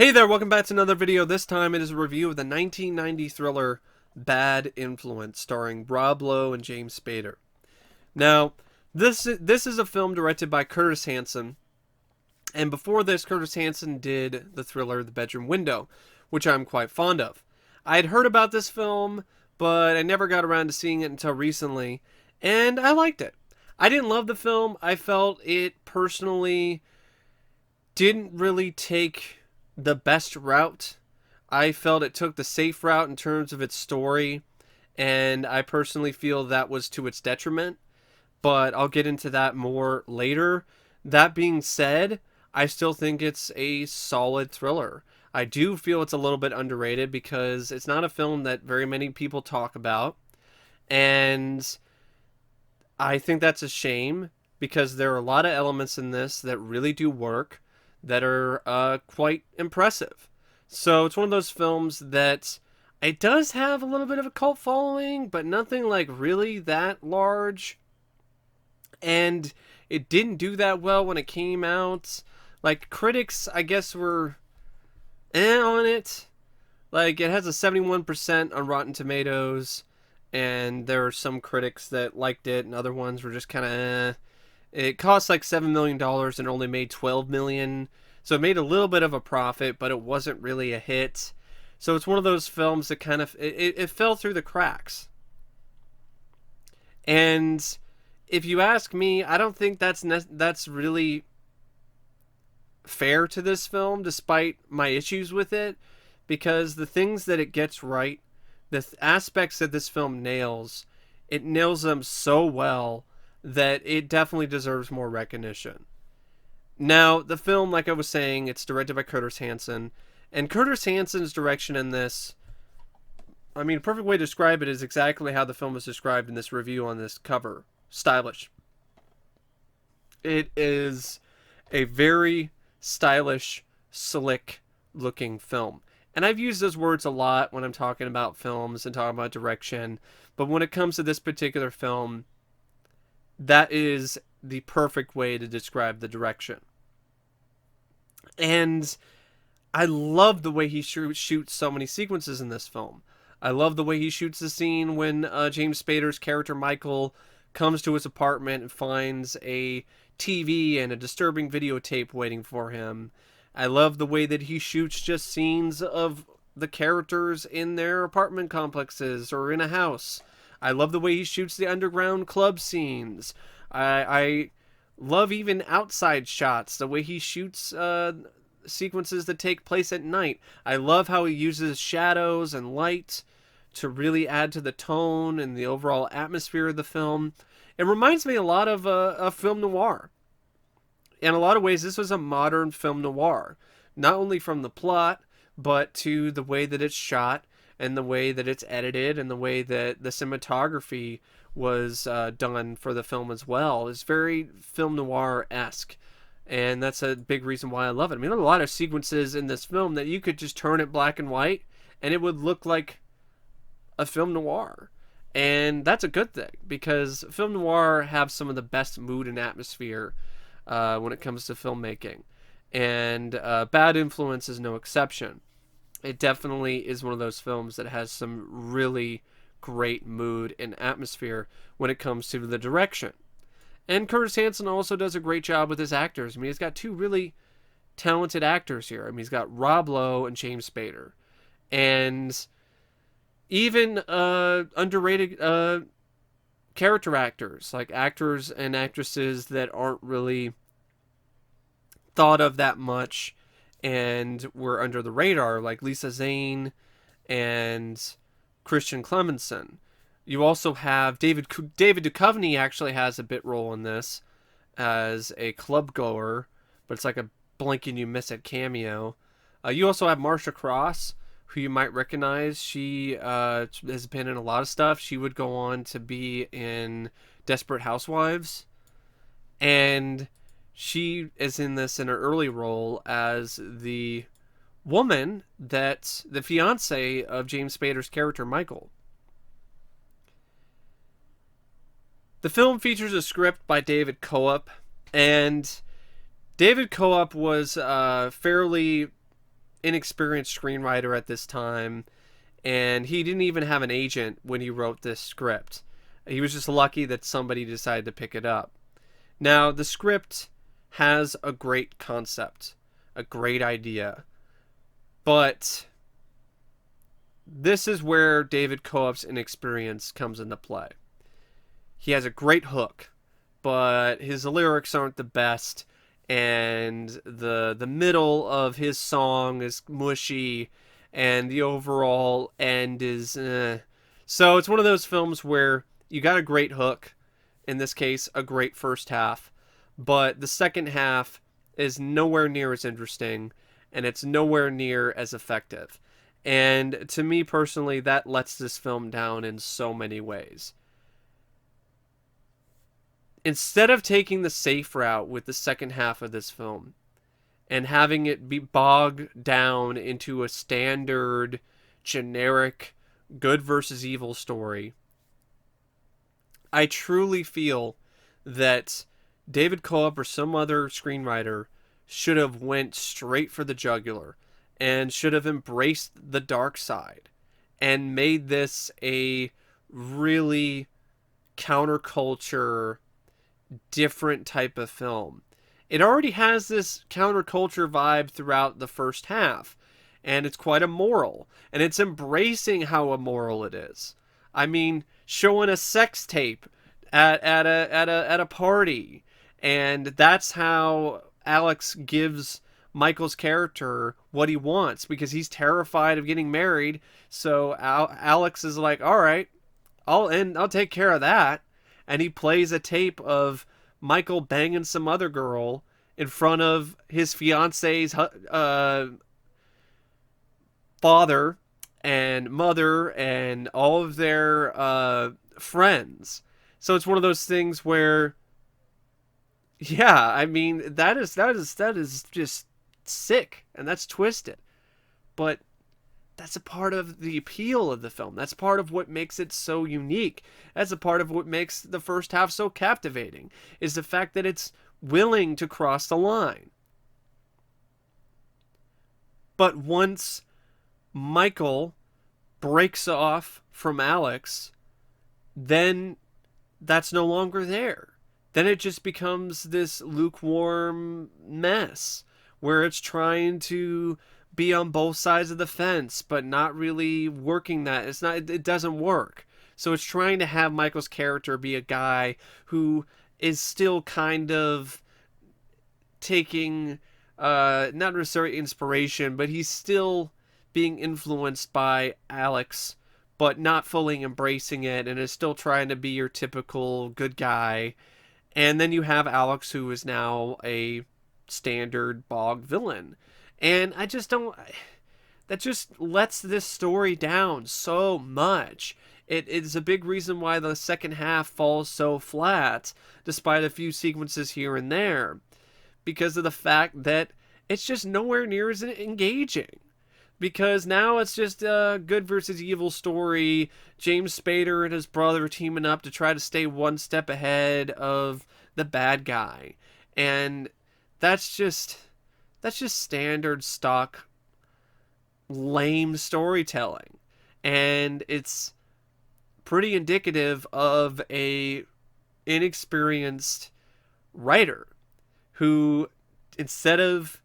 Hey there, welcome back to another video. This time it is a review of the 1990 thriller Bad Influence, starring Rob Lowe and James Spader. Now, this is a film directed by Curtis Hanson, and before this, Curtis Hanson did the thriller The Bedroom Window, which I'm quite fond of. I had heard about this film, but I never got around to seeing it until recently, and I liked it. I didn't love the film. I felt it personally didn't really take the best route. I felt it took the safe route in terms of its story, and I personally feel that was to its detriment, but I'll get into that more later. That being said, I still think it's a solid thriller. I do feel it's a little bit underrated because it's not a film that very many people talk about, and I think that's a shame because there are a lot of elements in this that really do work, that are quite impressive. So it's one of those films that it does have a little bit of a cult following, but nothing like really that large. And it didn't do that well when it came out. Like, critics, I guess, were on it. Like, it has a 71% on Rotten Tomatoes, and there are some critics that liked it, and other ones were just kind of It cost like $7 million dollars and only made $12 million. So it made a little bit of a profit, but it wasn't really a hit. So it's one of those films that kind of, it fell through the cracks. And if you ask me, I don't think that's really fair to this film, despite my issues with it, because the things that it gets right, the aspects that this film nails, it nails them so well that it definitely deserves more recognition. Now, the film, like I was saying, it's directed by Curtis Hanson, and Curtis Hanson's direction in this, I mean, a perfect way to describe it is exactly how the film is described in this review on this cover. Stylish. It is a very stylish, slick looking film. And I've used those words a lot when I'm talking about films and talking about direction, but when it comes to this particular film, that is the perfect way to describe the direction. And I love the way he shoots so many sequences in this film. I love the way he shoots the scene when James Spader's character Michael comes to his apartment and finds a TV and a disturbing videotape waiting for him. I love the way that he shoots just scenes of the characters in their apartment complexes or in a house. I love the way he shoots the underground club scenes. I love even outside shots, the way he shoots sequences that take place at night. I love how he uses shadows and light to really add to the tone and the overall atmosphere of the film. It reminds me a lot of a film noir. In a lot of ways, this was a modern film noir, not only from the plot, but to the way that it's shot and the way that it's edited and the way that the cinematography was done for the film as well. It's very film noir-esque, and that's a big reason why I love it. I mean, there are a lot of sequences in this film that you could just turn it black and white and it would look like a film noir. And that's a good thing, because film noir have some of the best mood and atmosphere when it comes to filmmaking. And Bad Influence is no exception. It definitely is one of those films that has some really great mood and atmosphere when it comes to the direction. And Curtis Hanson also does a great job with his actors. I mean, he's got two really talented actors here. I mean, he's got Rob Lowe and James Spader. And even underrated character actors, like actors and actresses that aren't really thought of that much and were under the radar, like Lisa Zane and Christian Clemenson. You also have David Duchovny actually has a bit role in this as a club goer, but it's like a blink and you miss it cameo. You also have Marcia Cross, who you might recognize. She has been in a lot of stuff. She would go on to be in Desperate Housewives, and she is in this in her early role as the woman that's the fiance of James Spader's character Michael. The film features a script by David Coop, and David Coop was fairly inexperienced screenwriter at this time, and he didn't even have an agent when he wrote this script. He was just lucky that somebody decided to pick it up. Now, the script has a great concept, a great idea, but this is where David Koepp's inexperience comes into play. He has a great hook, but his lyrics aren't the best, and the middle of his song is mushy, and the overall end is So it's one of those films where you got a great hook, in this case a great first half, but the second half is nowhere near as interesting, and it's nowhere near as effective. And to me personally, that lets this film down in so many ways. Instead of taking the safe route with the second half of this film and having it be bogged down into a standard, generic, good versus evil story, I truly feel that David Koepp or some other screenwriter should have went straight for the jugular and should have embraced the dark side and made this a really counterculture, different type of film. It already has this counterculture vibe throughout the first half, and it's quite immoral, and it's embracing how immoral it is. I mean, showing a sex tape at a party, and that's how Alex gives Michael's character what he wants, because he's terrified of getting married. So Alex is like, all right, I'll take care of that. And he plays a tape of Michael banging some other girl in front of his fiance's father and mother and all of their friends. So it's one of those things where, yeah, I mean, that is just sick, and that's twisted. But that's a part of the appeal of the film. That's part of what makes it so unique. That's a part of what makes the first half so captivating, is the fact that it's willing to cross the line. But once Michael breaks off from Alex, then that's no longer there. Then it just becomes this lukewarm mess where it's trying to be on both sides of the fence, but not really working that. It doesn't work. So it's trying to have Michael's character be a guy who is still kind of taking, not necessarily inspiration, but he's still being influenced by Alex, but not fully embracing it, and is still trying to be your typical good guy. And then you have Alex, who is now a standard bog villain. And I just don't... That just lets this story down so much. It is a big reason why the second half falls so flat, despite a few sequences here and there. Because of the fact that it's just nowhere near as engaging. Because now it's just a good versus evil story. James Spader and his brother teaming up to try to stay one step ahead of the bad guy. And that's just standard stock lame storytelling. And it's pretty indicative of a inexperienced writer who, instead of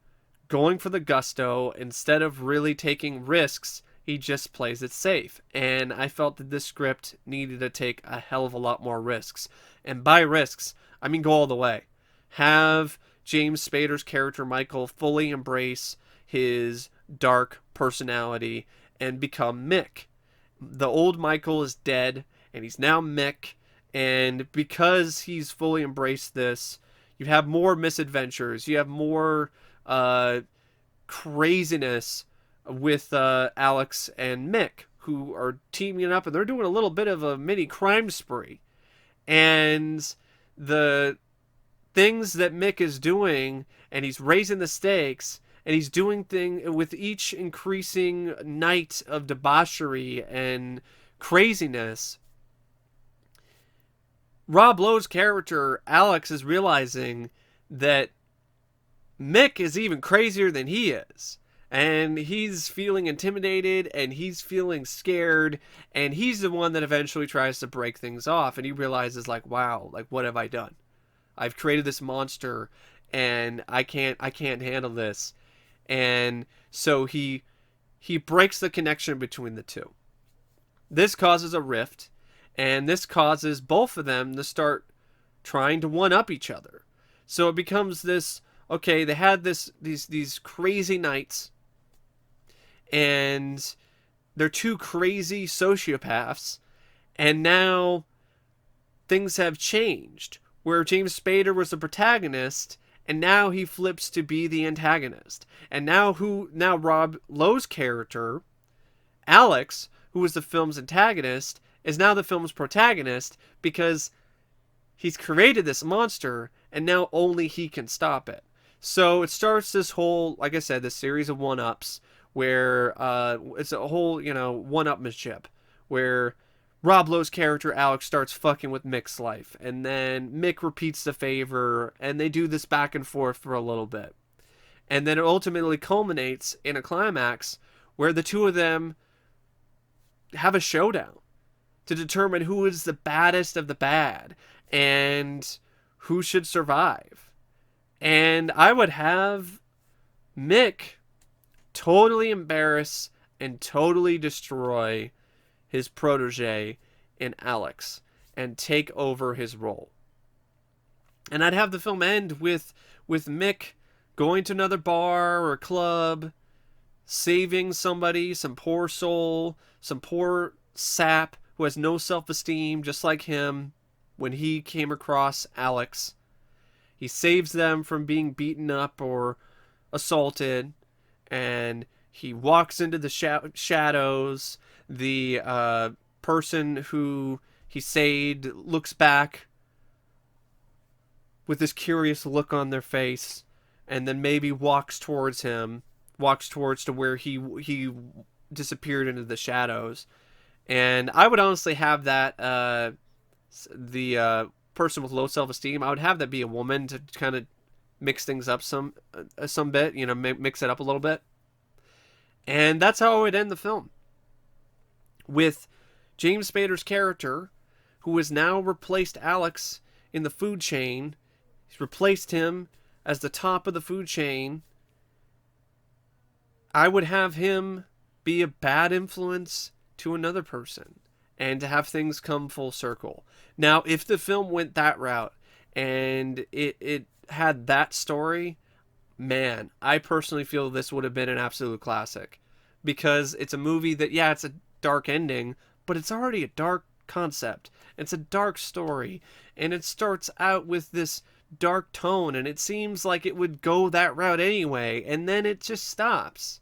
going for the gusto, instead of really taking risks, he just plays it safe. And I felt that this script needed to take a hell of a lot more risks. And by risks, I mean go all the way. Have James Spader's character Michael fully embrace his dark personality and become Mick. The old Michael is dead, and he's now Mick. And because he's fully embraced this, you have more misadventures. You have more craziness with Alex and Mick, who are teaming up, and they're doing a little bit of a mini crime spree. And the things that Mick is doing, and he's raising the stakes, and he's doing things with each increasing night of debauchery and craziness. Rob Lowe's character, Alex, is realizing that Mick is even crazier than he is. And he's feeling intimidated and he's feeling scared, and he's the one that eventually tries to break things off, and he realizes, like, wow, like, what have I done? I've created this monster and I can't handle this. And so he breaks the connection between the two. This causes a rift, and this causes both of them to start trying to one up each other. So it becomes this, okay, they had these crazy nights, and they're two crazy sociopaths, and now things have changed where James Spader was the protagonist and now he flips to be the antagonist. And now Rob Lowe's character, Alex, who was the film's antagonist, is now the film's protagonist because he's created this monster and now only he can stop it. So it starts this whole, like I said, this series of one-ups where it's a whole, one-upmanship where Rob Lowe's character Alex starts fucking with Mick's life, and then Mick repeats the favor, and they do this back and forth for a little bit. And then it ultimately culminates in a climax where the two of them have a showdown to determine who is the baddest of the bad and who should survive. And I would have Mick totally embarrass and totally destroy his protege in Alex and take over his role. And I'd have the film end with Mick going to another bar or club, saving somebody, some poor soul, some poor sap who has no self-esteem, just like him when he came across Alex. He saves them from being beaten up or assaulted, and he walks into the shadows. The person who he saved looks back with this curious look on their face, and then maybe walks towards to where he disappeared into the shadows. And I would honestly have that the person with low self-esteem, I would have that be a woman to kind of mix things up some bit, mix it up a little bit. And that's how I would end the film, with James Spader's character, who has now replaced Alex in the food chain. He's replaced him as the top of the food chain. I would have him be a bad influence to another person and to have things come full circle. Now, if the film went that route and it had that story, man, I personally feel this would have been an absolute classic, because it's a movie that, yeah, it's a dark ending, but it's already a dark concept. It's a dark story, and it starts out with this dark tone, and it seems like it would go that route anyway, and then it just stops.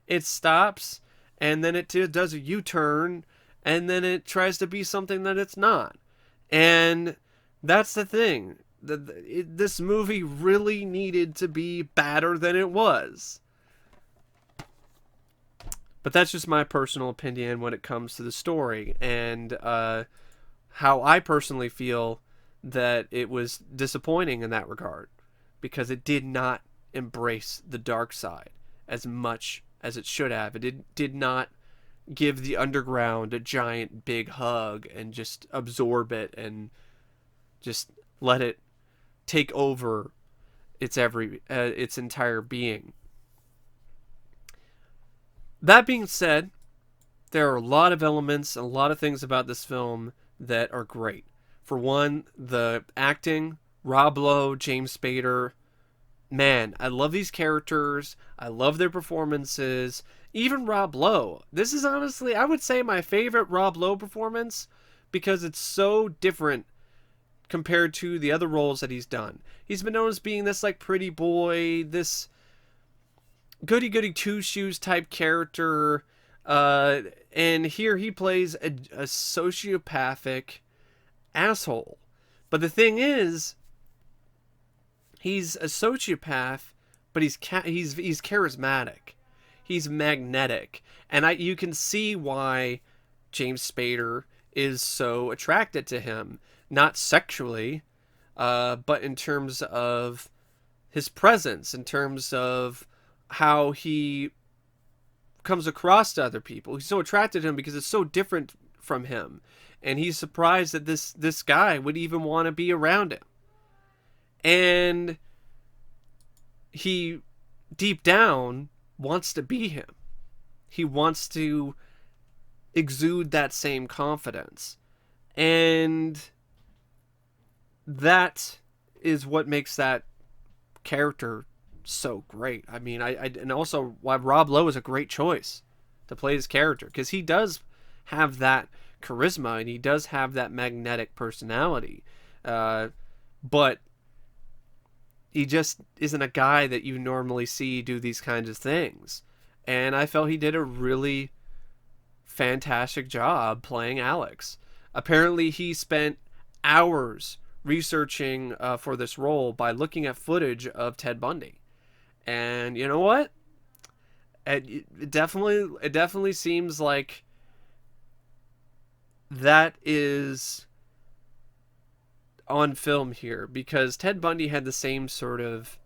It stops, and then it does a U-turn, and then it tries to be something that it's not. And that's the thing. This movie really needed to be badder than it was. But that's just my personal opinion when it comes to the story, and how I personally feel that it was disappointing in that regard, because it did not embrace the dark side as much as it should have. It did not give the underground a giant big hug and just absorb it and just let it take over its entire being. That being said, there are a lot of elements, a lot of things about this film that are great. For one, the acting, Rob Lowe, James Spader. Man, I love these characters. I love their performances. Even Rob Lowe. This is honestly, I would say, my favorite Rob Lowe performance, because it's so different compared to the other roles that he's done. He's been known as being this, like, pretty boy, this goody-goody two-shoes type character, and here he plays a sociopathic asshole. But the thing is, he's a sociopath, but he's charismatic. He's magnetic, and you can see why James Spader is so attracted to him. Not sexually, but in terms of his presence, in terms of how he comes across to other people. He's so attracted to him because it's so different from him, and he's surprised that this guy would even want to be around him. And he deep down wants to be him. He wants to exude that same confidence. And that is what makes that character so great. I mean, I and also why Rob Lowe is a great choice to play his character, because he does have that charisma and he does have that magnetic personality, but he just isn't a guy that you normally see do these kinds of things. And I felt he did a really fantastic job playing Alex. Apparently, he spent hours researching for this role by looking at footage of Ted Bundy. And you know what? It definitely seems like that is on film here, because Ted Bundy had the same sort of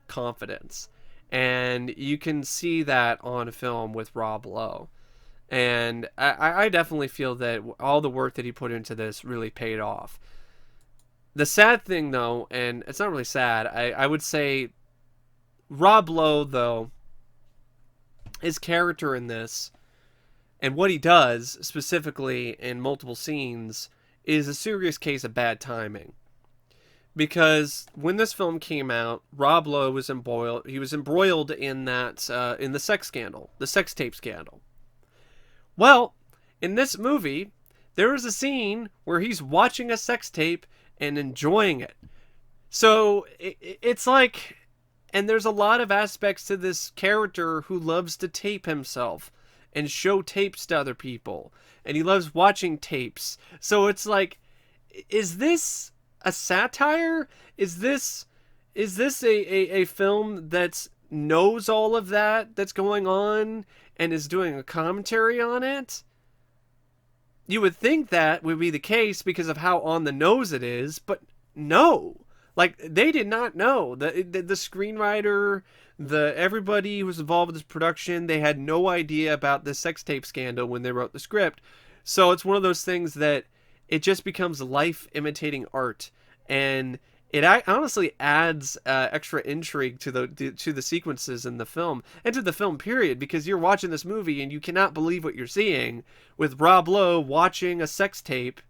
confidence, and you can see that on film with Rob Lowe. And I definitely feel that all the work that he put into this really paid off. The sad thing, though, and it's not really sad, I would say Rob Lowe, though, his character in this and what he does specifically in multiple scenes is a serious case of bad timing. Because when this film came out, Rob Lowe was embroiled. He was embroiled in that in the sex scandal, the sex tape scandal. Well, in this movie, there is a scene where he's watching a sex tape and enjoying it. So it's like, and there's a lot of aspects to this character who loves to tape himself and show tapes to other people, and he loves watching tapes. So it's like, is this a satire? Is this a film that knows all of that's going on and is doing a commentary on it? You would think that would be the case because of how on the nose it is, but no. Like, they did not know. The screenwriter, everybody who was involved with this production, they had no idea about this sex tape scandal when they wrote the script. So it's one of those things that it just becomes life imitating art, and it honestly adds extra intrigue to the sequences in the film and to the film period, because you're watching this movie and you cannot believe what you're seeing with Rob Lowe watching a sex tape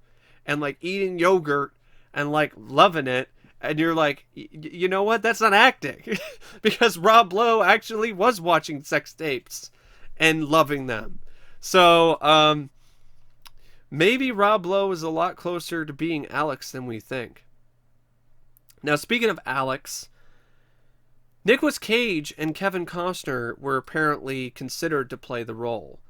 and like eating yogurt and like loving it. And you're like, you know what? That's not acting. Because Rob Lowe actually was watching sex tapes and loving them. So maybe Rob Lowe is a lot closer to being Alex than we think. Now, speaking of Alex, Nicolas Cage and Kevin Costner were apparently considered to play the role.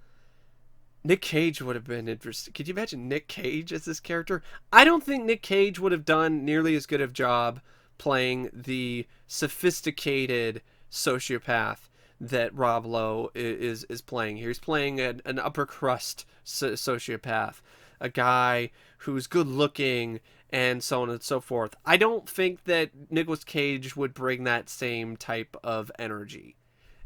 Nick Cage would have been interesting. Could you imagine Nick Cage as this character? I don't think Nick Cage would have done nearly as good of a job playing the sophisticated sociopath that Rob Lowe is playing here. He's playing an upper crust sociopath, a guy who's good looking and so on and so forth. I don't think that Nicolas Cage would bring that same type of energy,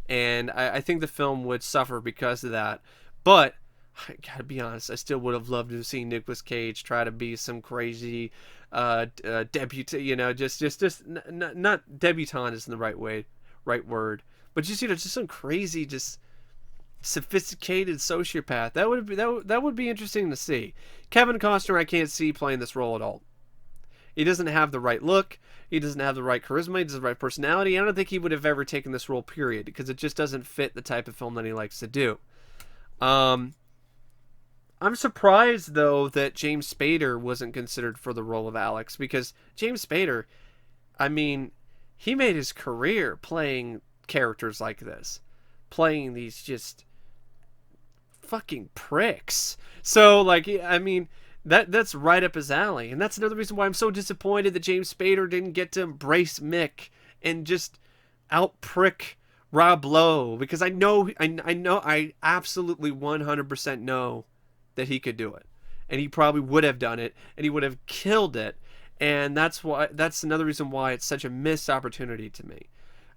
and I think the film would suffer because of that. But I gotta be honest, I still would have loved to see Nicolas Cage try to be some crazy debutante, not debutante isn't the right word, but just some crazy, just sophisticated sociopath. That would be interesting to see. Kevin Costner, I can't see playing this role at all. He doesn't have the right look. He doesn't have the right charisma. He doesn't have the right personality. I don't think he would have ever taken this role, period, because it just doesn't fit the type of film that he likes to do. I'm surprised, though, that James Spader wasn't considered for the role of Alex, because James Spader, I mean, he made his career playing characters like this, playing these just fucking pricks. So, like, I mean, that's right up his alley, and that's another reason why I'm so disappointed that James Spader didn't get to embrace Mick and just out-prick Rob Lowe, because I absolutely 100% know that he could do it, and he probably would have done it, and he would have killed it, and that's another reason why it's such a missed opportunity to me.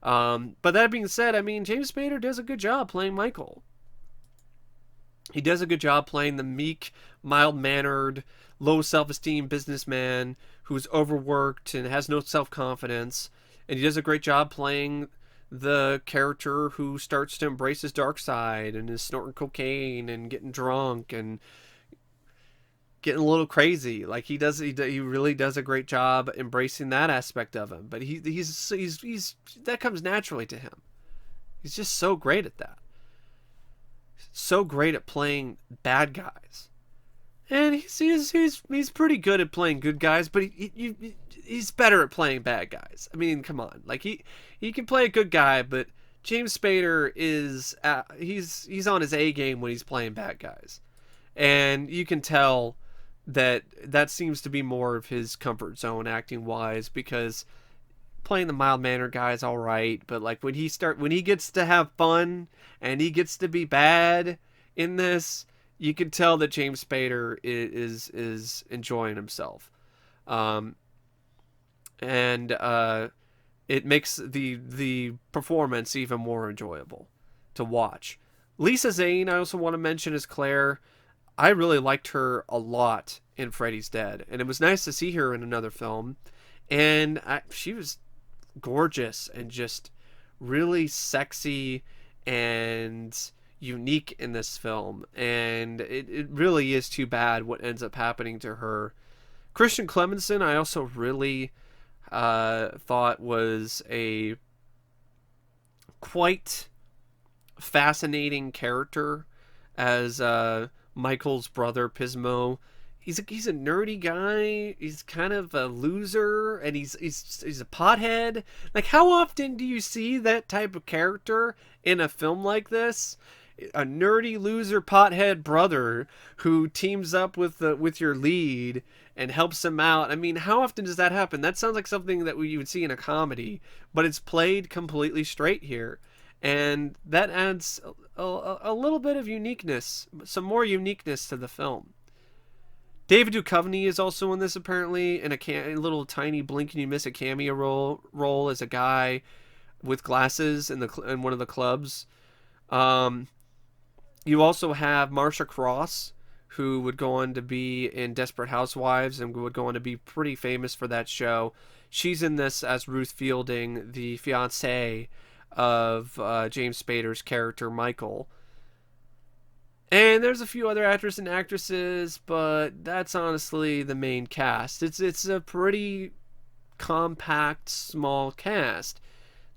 But that being said, I mean, James Spader does a good job playing Michael. He does a good job playing the meek, mild-mannered, low self-esteem businessman who's overworked and has no self-confidence. And he does a great job playing the character who starts to embrace his dark side and is snorting cocaine and getting drunk and getting a little crazy. Like he really does a great job embracing that aspect of him. But he's that comes naturally to him. He's just so great at that. So great at playing bad guys, and he's pretty good at playing good guys. But he's better at playing bad guys. I mean, come on, like he can play a good guy, but James Spader is he's on his A game when he's playing bad guys, and you can tell that seems to be more of his comfort zone acting wise, because playing the mild mannered guy is all right, but like when he gets to have fun and he gets to be bad in this, you can tell that James Spader is enjoying himself, and it makes the performance even more enjoyable to watch. Lisa Zane, I also want to mention, as Claire. I really liked her a lot in Freddy's Dead, and it was nice to see her in another film. And she was gorgeous and just really sexy and unique in this film, and it really is too bad what ends up happening to her. Christian Clemenson I also really thought was a quite fascinating character as Michael's brother Pismo. He's a nerdy guy. He's kind of a loser, and he's a pothead. Like, how often do you see that type of character in a film like this? A nerdy loser pothead brother who teams up with your lead and helps him out. I mean, how often does that happen? That sounds like something that you would see in a comedy, but it's played completely straight here, and that adds a little bit of uniqueness, some more uniqueness to the film. David Duchovny is also in this, apparently, in a little tiny blink and you miss a cameo role as a guy with glasses in one of the clubs. You also have Marcia Cross, who would go on to be in Desperate Housewives and would go on to be pretty famous for that show. She's in this as Ruth Fielding, the fiancée of James Spader's character Michael. And there's a few other actors and actresses, but that's honestly the main cast. It's a pretty compact, small cast.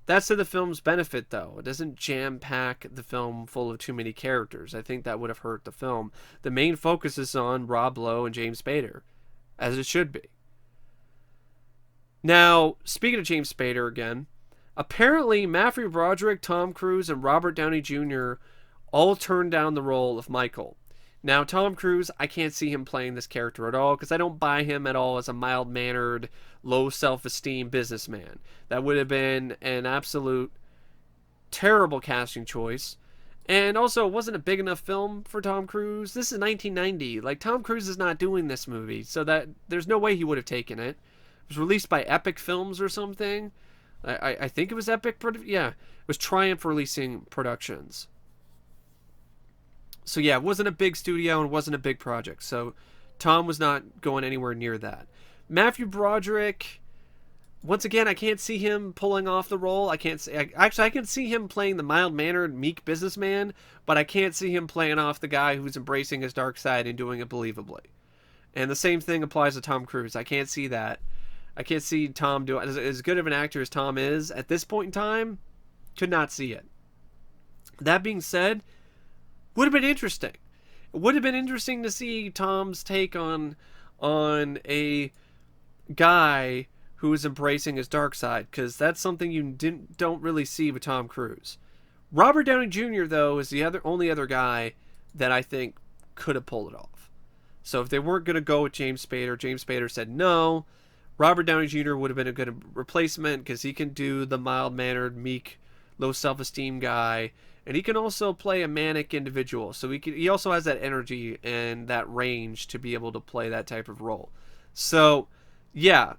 That's to the film's benefit, though. It doesn't jam-pack the film full of too many characters. I think that would have hurt the film. The main focus is on Rob Lowe and James Spader, as it should be. Now, speaking of James Spader again, apparently Matthew Broderick, Tom Cruise, and Robert Downey Jr. all turned down the role of Michael. Now, Tom Cruise, I can't see him playing this character at all, because I don't buy him at all as a mild-mannered, low self-esteem businessman. That would have been an absolute terrible casting choice. And also, it wasn't a big enough film for Tom Cruise. This is 1990. Like, Tom Cruise is not doing this movie, so that there's no way he would have taken it. It was released by Epic Films or something. I think it was Epic. Yeah, it was Triumph Releasing Productions. So yeah, it wasn't a big studio and wasn't a big project. So Tom was not going anywhere near that. Matthew Broderick, once again, I can't see him pulling off the role. I can see him playing the mild-mannered, meek businessman, but I can't see him playing off the guy who's embracing his dark side and doing it believably. And the same thing applies to Tom Cruise. I can't see that. I can't see Tom doing as good of an actor as Tom is at this point in time. Could not see it. That being said, would have been interesting. It would have been interesting to see Tom's take on a guy who is embracing his dark side, because that's something you don't really see with Tom Cruise. Robert Downey Jr. though is the only other guy that I think could have pulled it off. So if they weren't going to go with James Spader said no. Robert Downey Jr. would have been a good replacement, because he can do the mild-mannered, meek, low self-esteem guy. And he can also play a manic individual. So he also has that energy and that range to be able to play that type of role. So, yeah.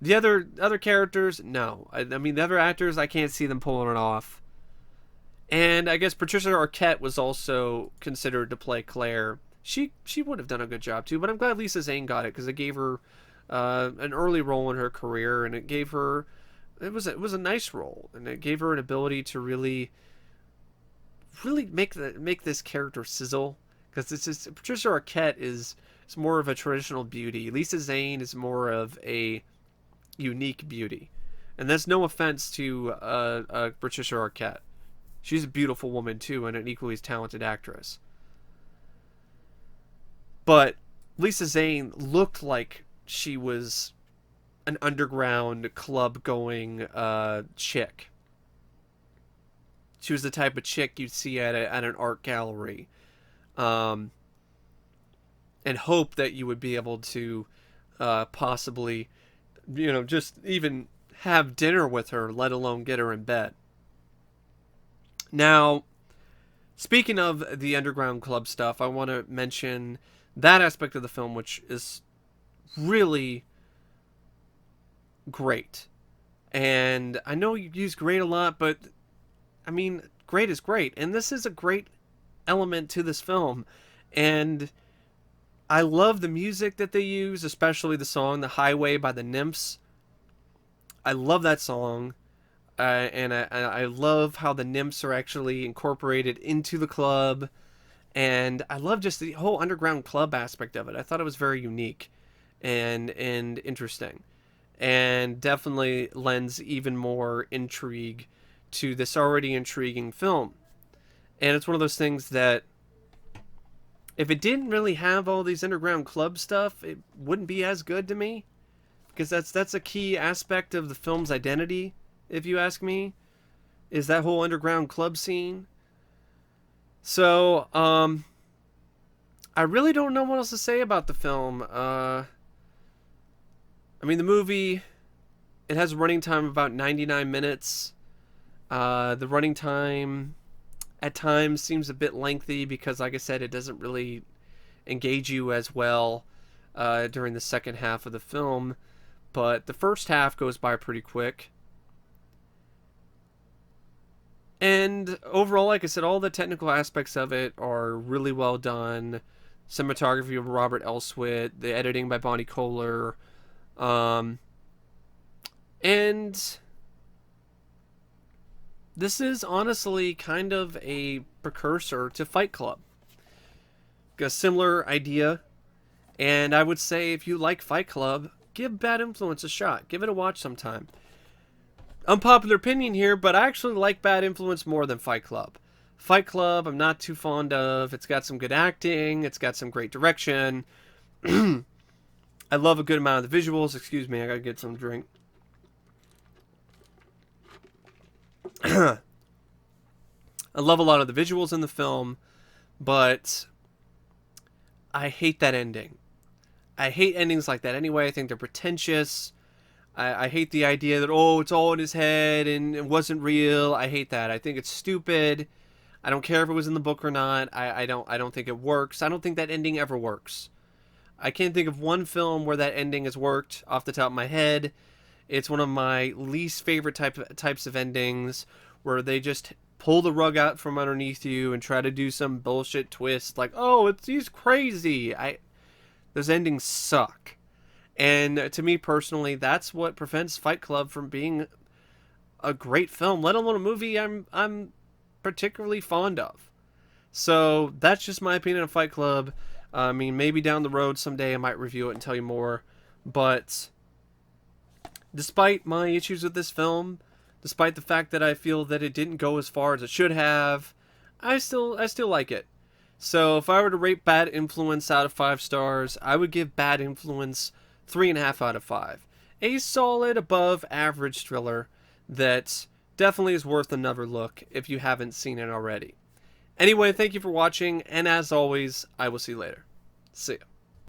The other characters, no. I mean, the other actors, I can't see them pulling it off. And I guess Patricia Arquette was also considered to play Claire. She would have done a good job too, but I'm glad Lisa Zane got it because it gave her an early role in her career, and it gave her it was a nice role, and it gave her an ability to really make this character sizzle, because it's just Patricia Arquette is more of a traditional beauty. Lisa Zane is more of a unique beauty, and that's no offense to Patricia Arquette. She's a beautiful woman too, and an equally as talented actress. But Lisa Zane looked like she was an underground club going chick. She was the type of chick you'd see at an art gallery, and hope that you would be able to possibly, just even have dinner with her, let alone get her in bed. Now, speaking of the underground club stuff, I want to mention that aspect of the film, which is really great. And I know you use great a lot, but I mean, great is great. And this is a great element to this film. And I love the music that they use, especially the song The Highway by the Nymphs. I love that song. And I love how the Nymphs are actually incorporated into the club. And I love just the whole underground club aspect of it. I thought it was very unique and interesting. And definitely lends even more intrigue to this already intriguing film. And it's one of those things that if it didn't really have all these underground club stuff, it wouldn't be as good to me. Because that's a key aspect of the film's identity, if you ask me, is that whole underground club scene. So, I really don't know what else to say about the film. I mean, the movie, it has a running time of about 99 minutes. The running time at times seems a bit lengthy because, like I said, it doesn't really engage you as well during the second half of the film. But the first half goes by pretty quick. And overall, like I said, all the technical aspects of it are really well done. Cinematography of Robert Elswit, the editing by Bonnie Kohler, and this is honestly kind of a precursor to Fight Club. A similar idea, and I would say if you like Fight Club, give Bad Influence a shot. Give it a watch sometime. Unpopular opinion here, but I actually like Bad Influence more than Fight Club. Fight Club, I'm not too fond of. It's got some good acting. It's got some great direction. I love a good amount of the visuals. Excuse me, I gotta get some drink. I love a lot of the visuals in the film, but I hate that ending. I hate endings like that anyway. I think they're pretentious. I hate the idea that, oh, it's all in his head and it wasn't real. I hate that. I think it's stupid. I don't care if it was in the book or not. I don't think it works. I don't think that ending ever works. I can't think of one film where that ending has worked off the top of my head. It's one of my least favorite types of endings where they just pull the rug out from underneath you and try to do some bullshit twist like, oh, he's crazy. Those endings suck. And to me personally, that's what prevents Fight Club from being a great film, let alone a movie I'm particularly fond of. So that's just my opinion of Fight Club. I mean, maybe down the road someday I might review it and tell you more. But despite my issues with this film, despite the fact that I feel that it didn't go as far as it should have, I still like it. So if I were to rate Bad Influence out of 5 stars, I would give Bad Influence 3.5 out of 5. A solid above average thriller that definitely is worth another look if you haven't seen it already. Anyway, thank you for watching, and as always, I will see you later. See ya.